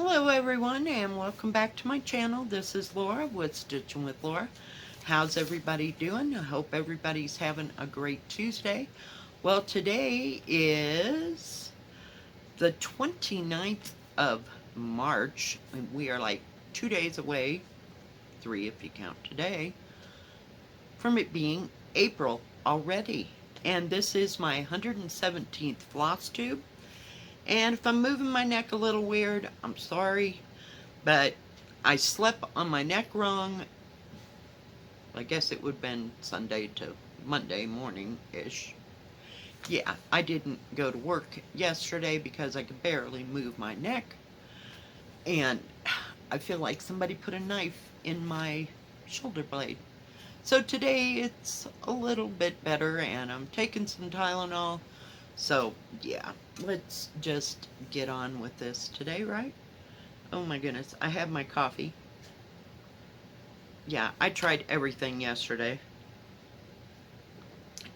Hello everyone and welcome back to my channel. This is Laura with Stitching with Laura. How's everybody doing? I hope everybody's having a great Tuesday. Well, today is the 29th of March and we are like 2 days away, 3 if you count today, from it being April already. And this is my 117th floss tube. And if I'm moving my neck a little weird, I'm sorry, but I slept on my neck wrong. I guess it would have been Sunday to Monday morning-ish. Yeah, I didn't go to work yesterday because I could barely move my neck. And I feel like somebody put a knife in my shoulder blade. So today it's a little bit better and I'm taking some Tylenol. So yeah, let's just get on with this today, right? Oh my goodness, I have my coffee. Yeah, I tried everything yesterday.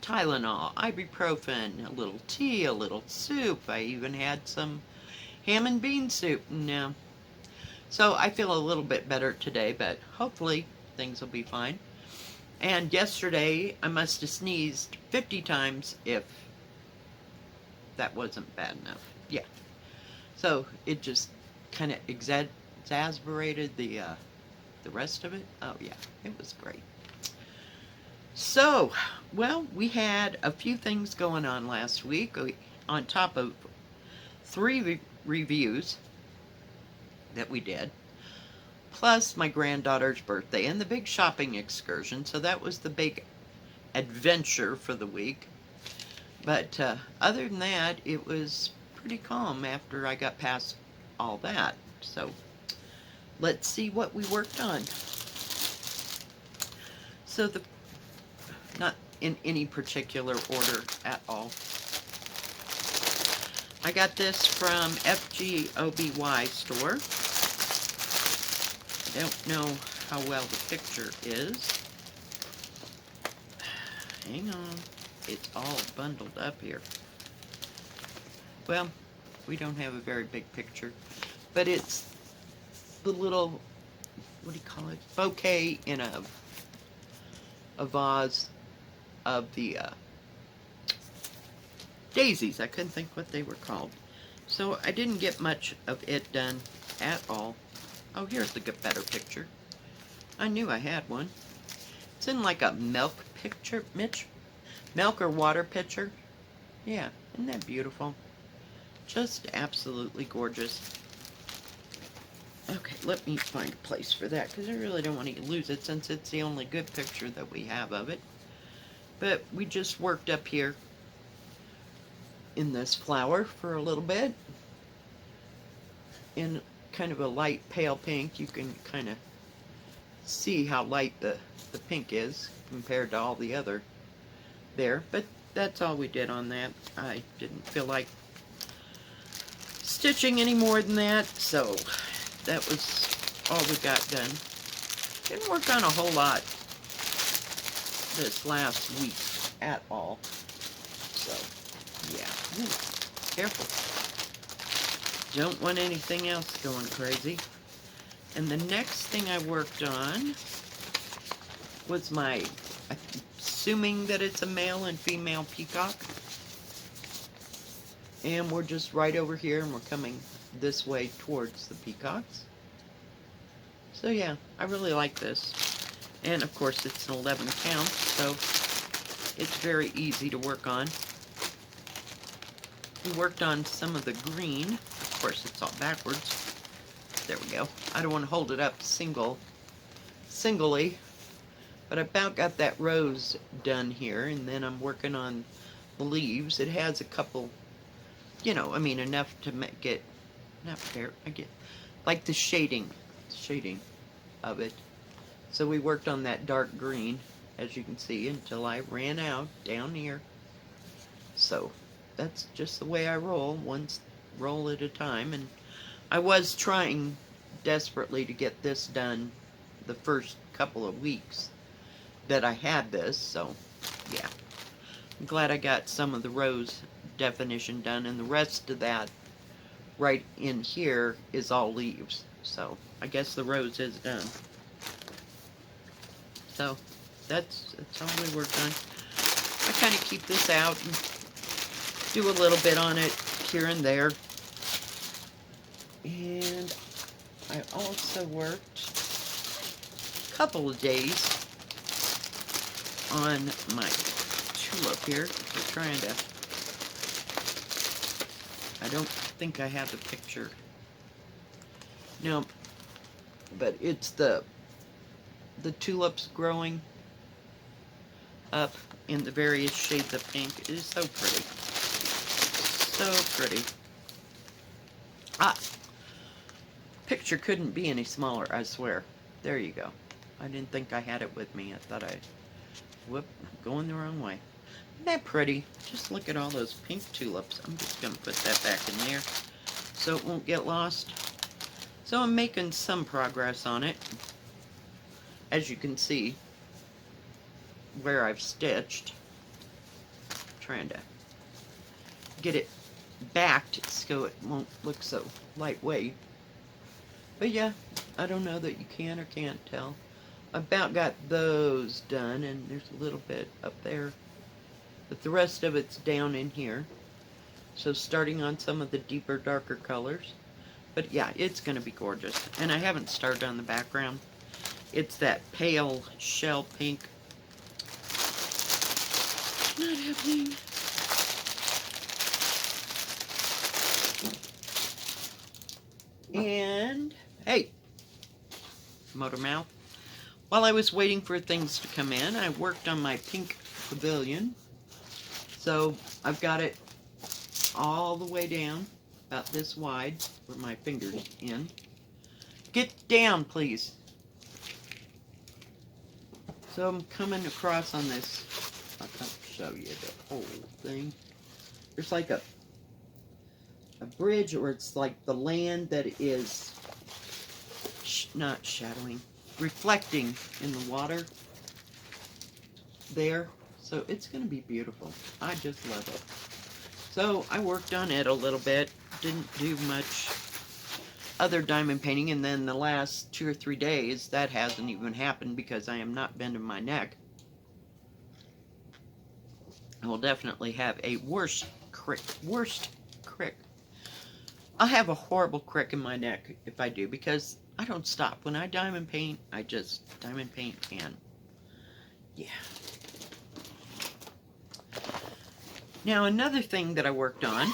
Tylenol, ibuprofen, a little tea, a little soup. I even had some ham and bean soup. No. So I feel a little bit better today, but hopefully things will be fine. And yesterday I must have sneezed 50 times if that wasn't bad enough. Yeah. So it just kind of exasperated the rest of it. Oh yeah, it was great. So, well, we had a few things going on last week. On top of 3 reviews that we did, plus my granddaughter's birthday and the big shopping excursion. So that was the big adventure for the week. But other than that, it was pretty calm after I got past all that. So let's see what we worked on. So not in any particular order at all. I got this from FGOBY store. I don't know how well the picture is. Hang on. It's all bundled up here. Well, we don't have a very big picture, but it's the little, what do you call it, bouquet in a vase of the daisies. I couldn't think what they were called. So I didn't get much of it done at all. Oh, here's the better picture. I knew I had one. It's in like a milk picture, milk or water pitcher. Yeah, isn't that beautiful? Just absolutely gorgeous. Okay, let me find a place for that because I really don't want to lose it since it's the only good picture that we have of it. But we just worked up here in this flower for a little bit in kind of a light pale pink. You can kind of see how light the pink is compared to all the other there, but that's all we did on that. I didn't feel like stitching any more than that, so that was all we got done. Didn't work on a whole lot this last week at all, so yeah. Ooh, careful, don't want anything else going crazy. And the next thing I worked on was my, assuming that it's a male and female peacock. And we're just right over here and we're coming this way towards the peacocks. So yeah, I really like this. And of course it's an 11 count, so it's very easy to work on. We worked on some of the green. Of course it's all backwards. There we go. I don't want to hold it up singly. But I about got that rose done here, and then I'm working on the leaves. It has a couple, you know, I mean, enough to make it, not fair, I get, like the shading of it. So we worked on that dark green, as you can see, until I ran out down here. So that's just the way I roll, one roll at a time. And I was trying desperately to get this done the first couple of weeks that I had this, so yeah. I'm glad I got some of the rose definition done, and the rest of that right in here is all leaves. So I guess the rose is done. So that's all we worked on. I kind of keep this out and do a little bit on it here and there. And I also worked a couple of days on my tulip here. I'm trying to, I don't think I have the picture. No, but it's the tulips growing up in the various shades of pink. It is so pretty. So pretty. Ah, picture couldn't be any smaller, I swear. There you go. I didn't think I had it with me. I thought whoop, going the wrong way. Isn't that pretty? Just look at all those pink tulips. I'm just going to put that back in there so it won't get lost. So I'm making some progress on it. As you can see, where I've stitched. Trying to get it backed so it won't look so lightweight. But yeah, I don't know that you can or can't tell. I about got those done, and there's a little bit up there. But the rest of it's down in here. So starting on some of the deeper, darker colors. But yeah, it's going to be gorgeous. And I haven't started on the background. It's that pale shell pink. Not happening. And, hey, motor mouth. While I was waiting for things to come in, I worked on my pink pavilion. So I've got it all the way down, about this wide, where my finger's in. Get down, please. So I'm coming across on this. I'll show you the whole thing. There's like a bridge, or it's like the land that is not shadowing, reflecting in the water there. So it's going to be beautiful. I just love it. So I worked on it a little bit. Didn't do much other diamond painting, and then the last 2 or 3 days that hasn't even happened because I am not bending my neck. I will definitely have a worst crick. I'll have a horrible crick in my neck if I do, because I don't stop. When I diamond paint, I just diamond paint, and yeah. Now another thing that I worked on,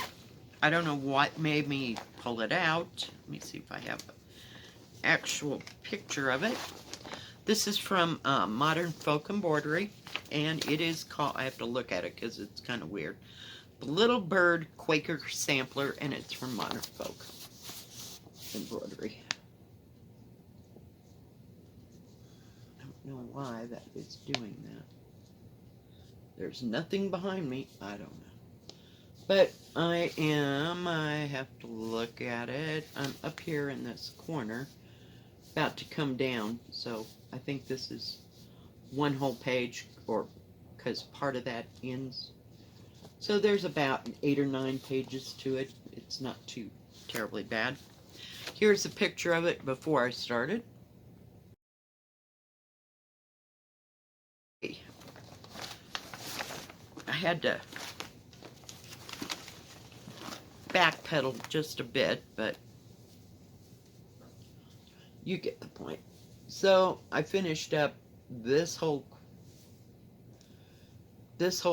I don't know what made me pull it out. Let me see if I have an actual picture of it. This is from Modern Folk Embroidery, and it is called, I have to look at it because it's kind of weird, the Little Bird Quaker Sampler, and it's from Modern Folk Embroidery. I don't know why that is doing that. There's nothing behind me. I don't know. But I have to look at it. I'm up here in this corner, about to come down. So I think this is one whole page, or because part of that ends. So there's about 8 or 9 pages to it. It's not too terribly bad. Here's a picture of it before I started. I had to backpedal just a bit, but you get the point. So I finished up this whole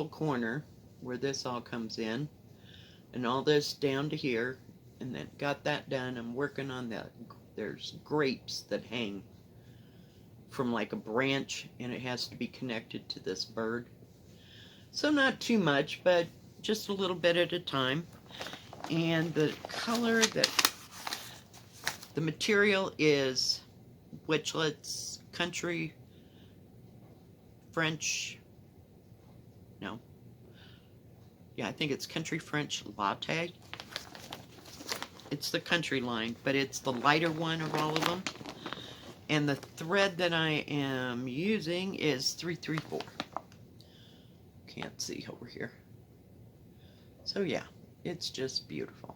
corner where this all comes in, and all this down to here, and then got that done. I'm working on that. There's grapes that hang from like a branch, and it has to be connected to this bird. So not too much, but just a little bit at a time. And the color that, the material is Witchlet's Country French, no, yeah, I think it's Country French Latte. It's the country line, but it's the lighter one of all of them. And the thread that I am using is 334. Can't see over here. So yeah, it's just beautiful.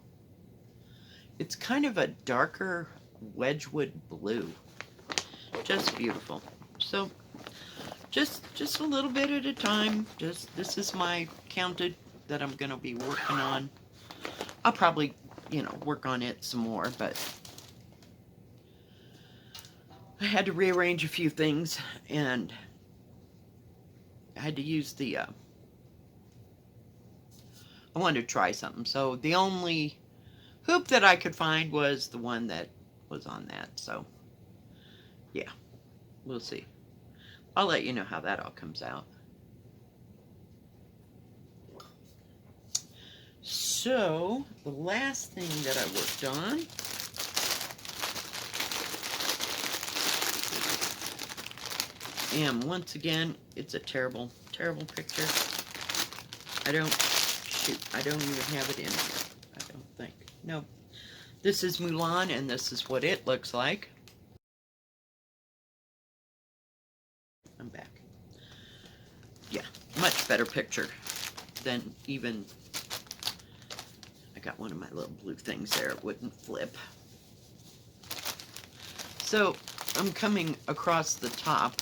It's kind of a darker Wedgwood blue. Just beautiful. So just a little bit at a time. Just this is my counted that I'm going to be working on. I'll probably, work on it some more, but I had to rearrange a few things, and I had to use the, I wanted to try something. So the only hoop that I could find was the one that was on that. So, yeah, we'll see. I'll let you know how that all comes out. So, the last thing that I worked on and once again, it's a terrible, terrible picture. I don't even have it in here. I don't think. No. This is Mulan, and this is what it looks like. I'm back. Yeah, much better picture than even... I got one of my little blue things there. It wouldn't flip. So, I'm coming across the top.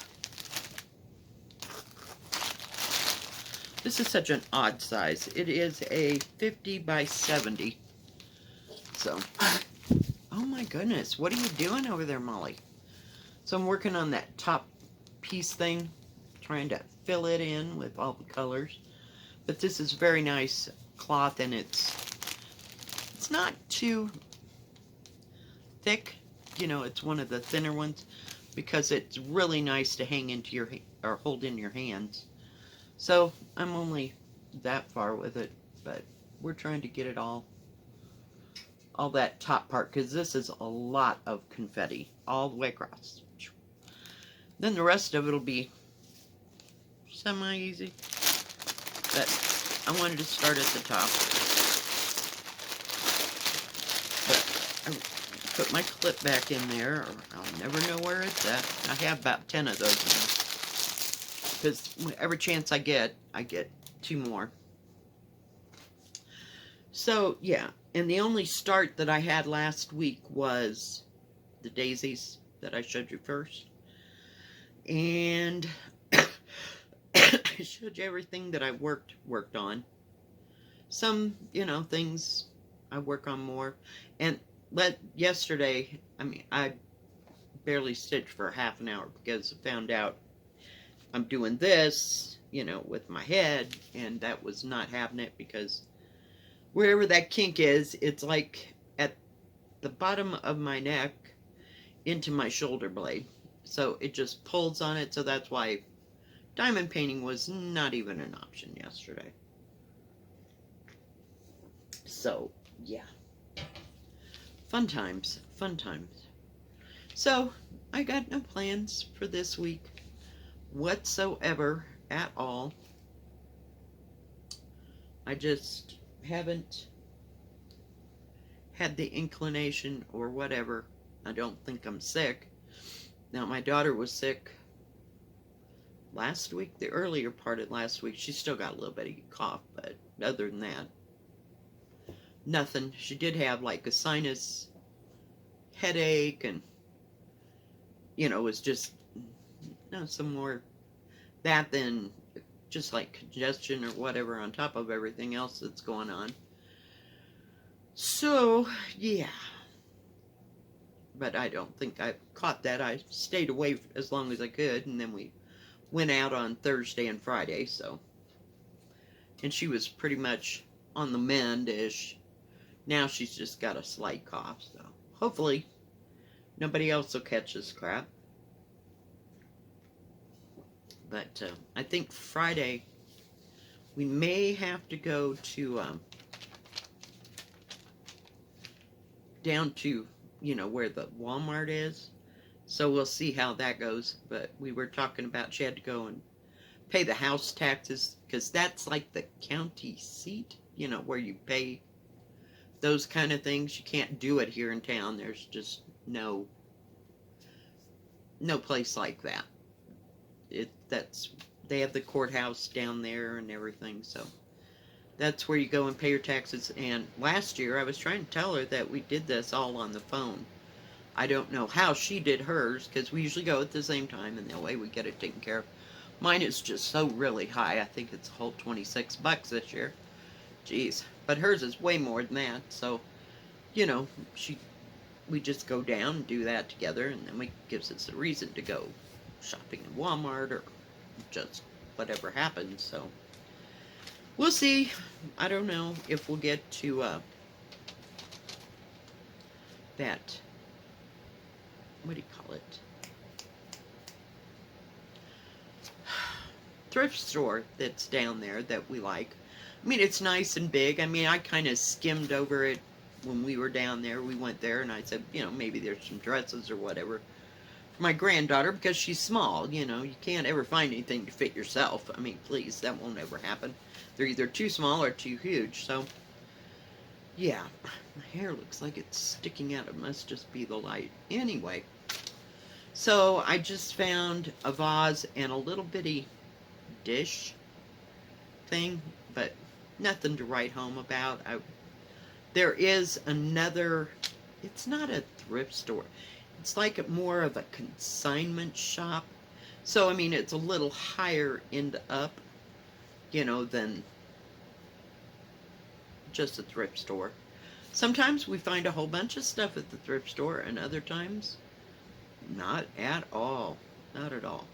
This is such an odd size. It is a 50 by 70. So, oh my goodness, what are you doing over there, Molly? So I'm working on that top piece thing, trying to fill it in with all the colors. But this is very nice cloth, and it's not too thick. It's one of the thinner ones because it's really nice to hang into your or hold in your hands. So I'm only that far with it, but we're trying to get it all that top part, because this is a lot of confetti all the way across. Then the rest of it'll be semi-easy, but I wanted to start at the top. But I put my clip back in there, or I'll never know where it's at. I have about 10 of those now, because every chance I get 2 more. So, yeah, and the only start that I had last week was the daisies that I showed you first. And I showed you everything that I worked on. Some, things I work on more. And yesterday, I barely stitched for half an hour because I found out I'm doing this, with my head, and that was not having it, because wherever that kink is, it's like at the bottom of my neck into my shoulder blade. So it just pulls on it, so that's why diamond painting was not even an option yesterday. So, yeah. Fun times, fun times. So, I got no plans for this week whatsoever at all. I just haven't had the inclination or whatever. I don't think I'm sick. Now, my daughter was sick last week, the earlier part of last week. She still got a little bit of cough, but other than that, nothing. She did have like a sinus headache, and it was just some more that than just like congestion or whatever on top of everything else that's going on. So, yeah. But I don't think I caught that. I stayed away as long as I could, and then we went out on Thursday and Friday, so. And she was pretty much on the mend-ish. Now she's just got a slight cough, so hopefully nobody else will catch this crap. But I think Friday we may have to go to down to where the Walmart is. So we'll see how that goes. But we were talking about she had to go and pay the house taxes, because that's like the county seat, where you pay those kind of things. You can't do it here in town. There's just no place like that. They have the courthouse down there and everything, so That's where you go and pay your taxes. And last year I was trying to tell her that we did this all on the phone. I don't know how she did hers, because we usually go at the same time, and that way we get it taken care of. Mine is just so really high. I think it's a whole 26 bucks this year. Jeez. But hers is way more than that. So, you know, we just go down and do that together, and then it gives us a reason to go shopping in Walmart or just whatever happens. So we'll see. I don't know if we'll get to that, what do you call it, thrift store that's down there that we like. I mean, it's nice and big. I mean, I kind of skimmed over it when we were down there. We went there, and I said, you know, maybe there's some dresses or whatever for my granddaughter, because she's small. You know, you can't ever find anything to fit yourself. I mean, please, that won't ever happen. They're either too small or too huge. So, yeah, my hair looks like it's sticking out. It must just be the light. Anyway, so I just found a vase and a little bitty dish thing, but nothing to write home about. There is another, it's not a thrift store. It's like more of a consignment shop. So, I mean, it's a little higher end up, you know, than just a thrift store. Sometimes we find a whole bunch of stuff at the thrift store, and other times, not at all. Not at all.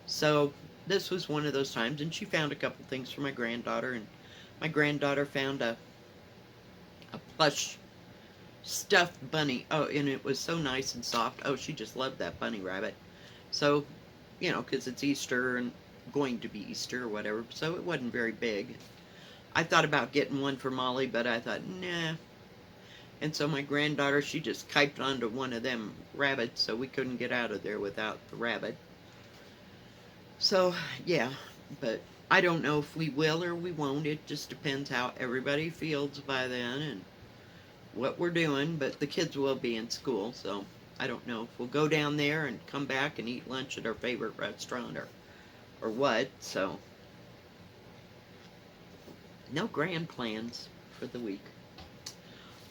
So, this was one of those times, and she found a couple things for my granddaughter, and my granddaughter found a plush stuffed bunny. Oh, and it was so nice and soft. Oh, she just loved that bunny rabbit. So, you know, because it's Easter and going to be Easter or whatever, so it wasn't very big. I thought about getting one for Molly, but I thought, nah. And so my granddaughter, she just kiped onto one of them rabbits, so we couldn't get out of there without the rabbit. So, yeah, but I don't know if we will or we won't. It just depends how everybody feels by then and what we're doing. But the kids will be in school, so I don't know if we'll go down there and come back and eat lunch at our favorite restaurant or what. So, no grand plans for the week.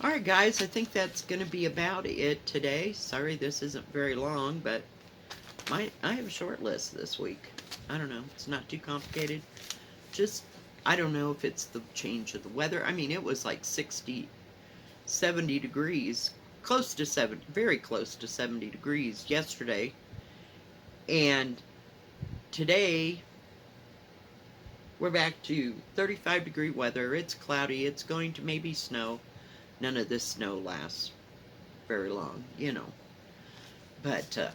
Alright guys, I think that's going to be about it today. Sorry this isn't very long, but I have a short list this week. I don't know. It's not too complicated. Just, I don't know if it's the change of the weather. I mean, it was like 60, 70 degrees. Close to 70, very close to 70 degrees yesterday. And today, we're back to 35-degree weather. It's cloudy. It's going to maybe snow. None of this snow lasts very long, you know. But,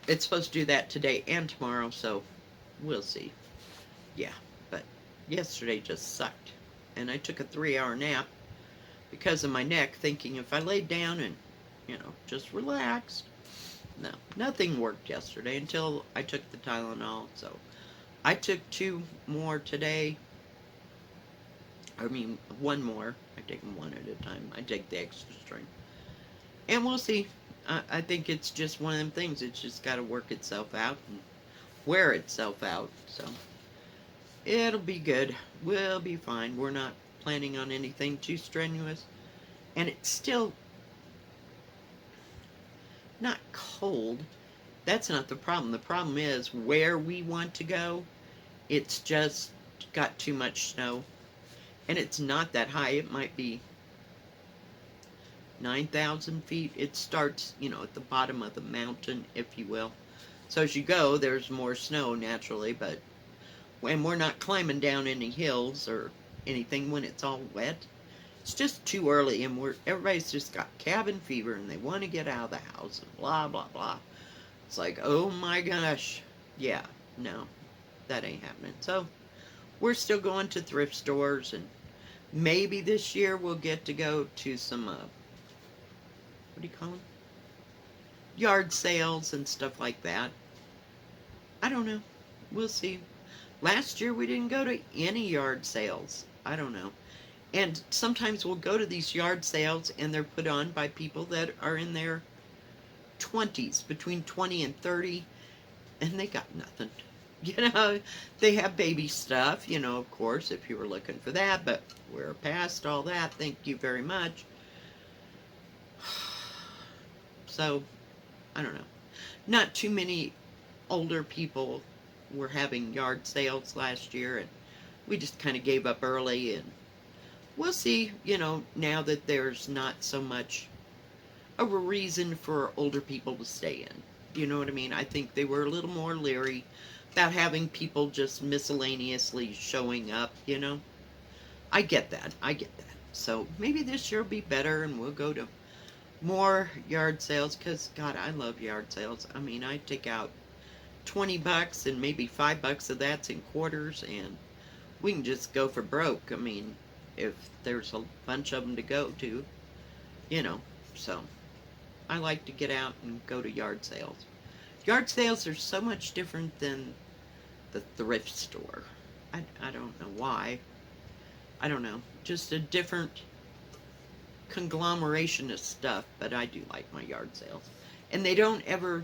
it's supposed to do that today and tomorrow, so we'll see. Yeah, but yesterday just sucked. And I took a 3-hour nap because of my neck, thinking if I laid down and, you know, just relaxed. No, nothing worked yesterday until I took the Tylenol. So I took 2 more today. I mean, 1 more. I take them 1 at a time. I take the extra strength. And we'll see. I think it's just one of them things. It's just got to work itself out and wear itself out. So it'll be good. We'll be fine. We're not planning on anything too strenuous. And it's still not cold. That's not the problem. The problem is where we want to go, it's just got too much snow. And it's not that high. It might be 9,000 feet. It starts, you know, at the bottom of the mountain, if you will. So as you go, there's more snow naturally, but when we're not climbing down any hills or anything when it's all wet, it's just too early, and everybody's just got cabin fever and they want to get out of the house and blah, blah, blah. It's like, oh my gosh. Yeah, no, that ain't happening. So we're still going to thrift stores, and maybe this year we'll get to go to some, what do you call them? Yard sales and stuff like that. I don't know. We'll see. Last year we didn't go to any yard sales. I don't know. And sometimes we'll go to these yard sales and they're put on by people that are in their 20s, between 20 and 30, and they got nothing. You know, they have baby stuff, you know, of course, if you were looking for that, but we're past all that. Thank you very much. So, I don't know. Not too many older people were having yard sales last year, and we just kind of gave up early. And we'll see, you know, now that there's not so much of a reason for older people to stay in. You know what I mean? I think they were a little more leery about having people just miscellaneously showing up, you know? I get that. I get that. So maybe this year will be better and we'll go to more yard sales because, God, I love yard sales. I mean, I take out 20 bucks and maybe $5 of that's in quarters and we can just go for broke. I mean, if there's a bunch of them to go to, you know, so I like to get out and go to yard sales. Yard sales are so much different than the thrift store. I don't know why. I don't know. Just a different conglomeration of stuff, but I do like my yard sales. And they don't ever,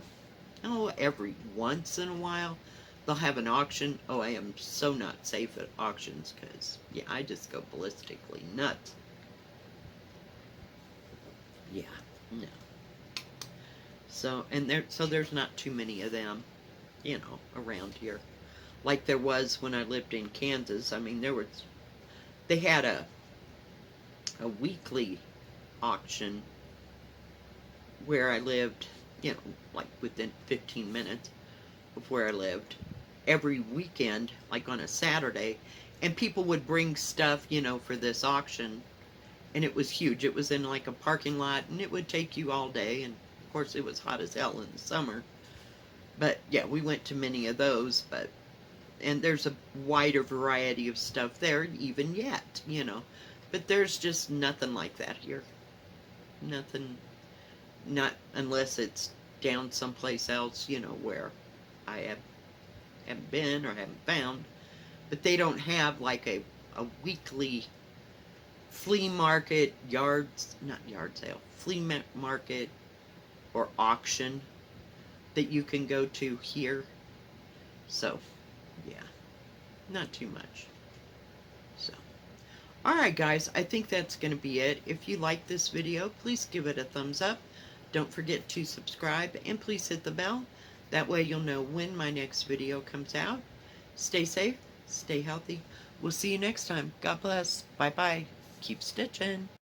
oh, every once in a while, they'll have an auction. Oh, I am so not safe at auctions because, yeah, I just go ballistically nuts. Yeah, no. So, and there's not too many of them, you know, around here. Like there was when I lived in Kansas. I mean, they had a weekly auction where I lived, you know, like within 15 minutes of where I lived, every weekend, like on a Saturday, and people would bring stuff, you know, for this auction, and it was huge. It was in like a parking lot, and it would take you all day, and of course it was hot as hell in the summer. But yeah, we went to many of those, and there's a wider variety of stuff there even yet, you know. But there's just nothing like that here. Nothing, not unless it's down someplace else, you know, where I haven't been or haven't found. But they don't have like a weekly flea market, not yard sale, flea market or auction that you can go to here. So, yeah, not too much. So, alright guys, I think that's going to be it. If you like this video, please give it a thumbs up. Don't forget to subscribe and please hit the bell. That way you'll know when my next video comes out. Stay safe, stay healthy. We'll see you next time. God bless. Bye-bye. Keep stitching.